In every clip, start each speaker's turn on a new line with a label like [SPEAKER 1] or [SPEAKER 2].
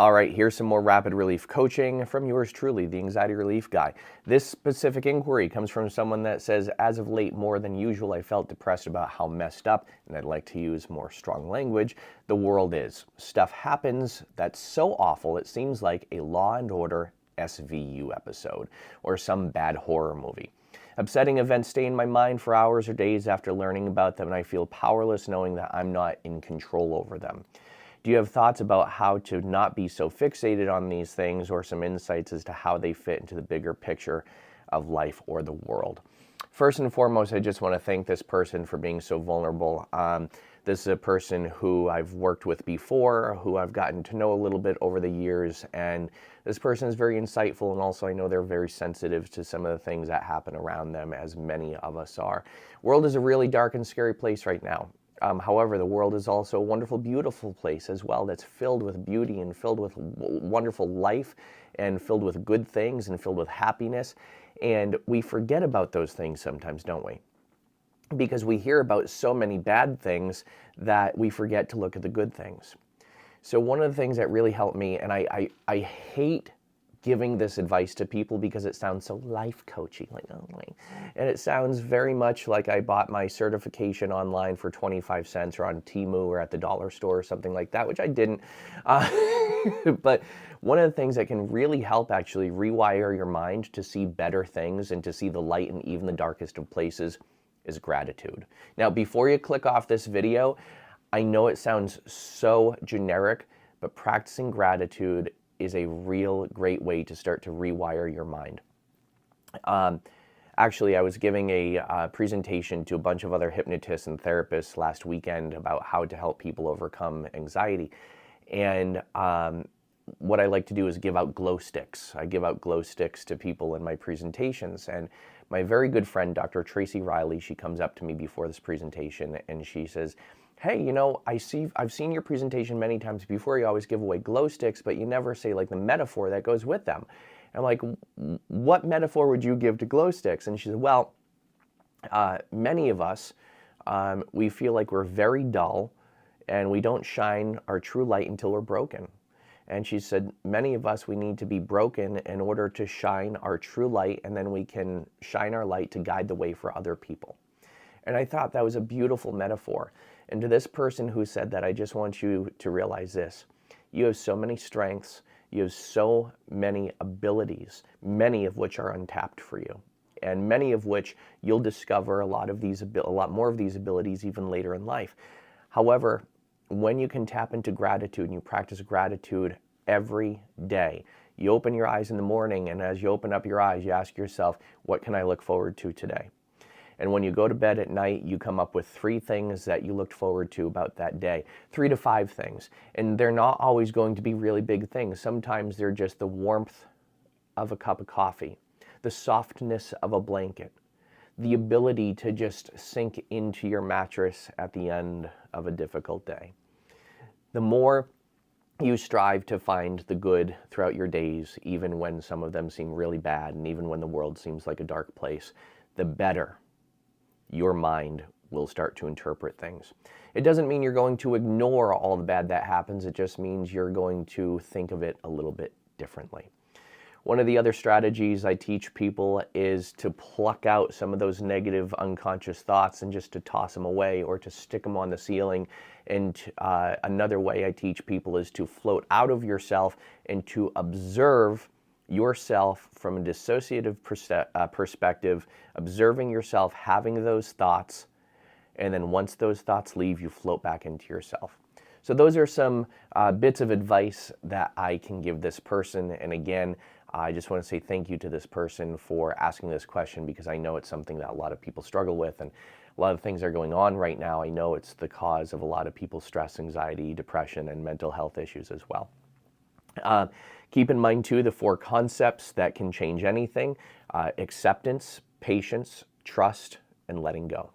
[SPEAKER 1] All right, here's some more rapid relief coaching from yours truly, the anxiety relief guy. This specific inquiry comes from someone that says, as of late, more than usual, I felt depressed about how messed up, and I'd like to use more strong language, the world is. Stuff happens that's so awful, it seems like a Law and Order SVU episode, or some bad horror movie. Upsetting events stay in my mind for hours or days after learning about them, and I feel powerless knowing that I'm not in control over them. Do you have thoughts about how to not be so fixated on these things, or some insights as to how they fit into the bigger picture of life or the world? First and foremost, I just want to thank this person for being so vulnerable. This is a person who I've worked with before, who I've gotten to know a little bit over the years, and this person is very insightful, and also I know they're very sensitive to some of the things that happen around them, as many of us are. The world is a really dark and scary place right now. However, the world is also a wonderful, beautiful place as well, that's filled with beauty and filled with wonderful life and filled with good things and filled with happiness. And we forget about those things sometimes, don't we? Because we hear about so many bad things that we forget to look at the good things. So one of the things that really helped me, and I hate giving this advice to people because it sounds so life coachy, and it sounds very much like I bought my certification online for 25 cents or on Temu or at the dollar store or something like that, which I didn't. But one of the things that can really help actually rewire your mind to see better things and to see the light in even the darkest of places is gratitude. Now, before you click off this video, I know it sounds so generic, but practicing gratitude is a real great way to start to rewire your mind. Actually, I was giving a presentation to a bunch of other hypnotists and therapists last weekend about how to help people overcome anxiety. And what I like to do is give out glow sticks. I give out glow sticks to people in my presentations. And my very good friend, Dr. Tracy Riley, she comes up to me before this presentation and she says, hey, you know, I've seen your presentation many times before. You always give away glow sticks, but you never say like the metaphor that goes with them. And I'm like, what metaphor would you give to glow sticks? And she said, well, many of us, we feel like we're very dull and we don't shine our true light until we're broken. And she said, many of us, we need to be broken in order to shine our true light, and then we can shine our light to guide the way for other people. And I thought that was a beautiful metaphor. And to this person who said that, I just want you to realize this. You have so many strengths. You have so many abilities, many of which are untapped for you, and many of which you'll discover a lot more of these abilities even later in life. However, when you can tap into gratitude and you practice gratitude every day, you open your eyes in the morning, and as you open up your eyes, you ask yourself, what can I look forward to today? And when you go to bed at night, you come up with 3 things that you looked forward to about that day, 3 to 5 things. And they're not always going to be really big things. Sometimes they're just the warmth of a cup of coffee, the softness of a blanket, the ability to just sink into your mattress at the end of a difficult day. The more you strive to find the good throughout your days, even when some of them seem really bad, and even when the world seems like a dark place, the better your mind will start to interpret things. It doesn't mean you're going to ignore all the bad that happens. It just means you're going to think of it a little bit differently. One of the other strategies I teach people is to pluck out some of those negative unconscious thoughts and just to toss them away or to stick them on the ceiling. And another way I teach people is to float out of yourself and to observe yourself from a dissociative perspective, observing yourself having those thoughts, and then once those thoughts leave, you float back into yourself. So those are some bits of advice that I can give this person. And again, I just want to say thank you to this person for asking this question, because I know it's something that a lot of people struggle with, and a lot of things are going on right now. I know it's the cause of a lot of people's stress, anxiety, depression, and mental health issues as well. Keep in mind, too, the 4 concepts that can change anything: acceptance, patience, trust, and letting go.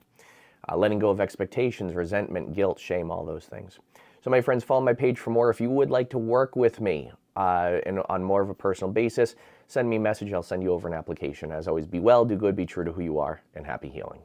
[SPEAKER 1] Letting go of expectations, resentment, guilt, shame, all those things. So my friends, follow my page for more. If you would like to work with me on more of a personal basis, send me a message. I'll send you over an application. As always, be well, do good, be true to who you are, and happy healing.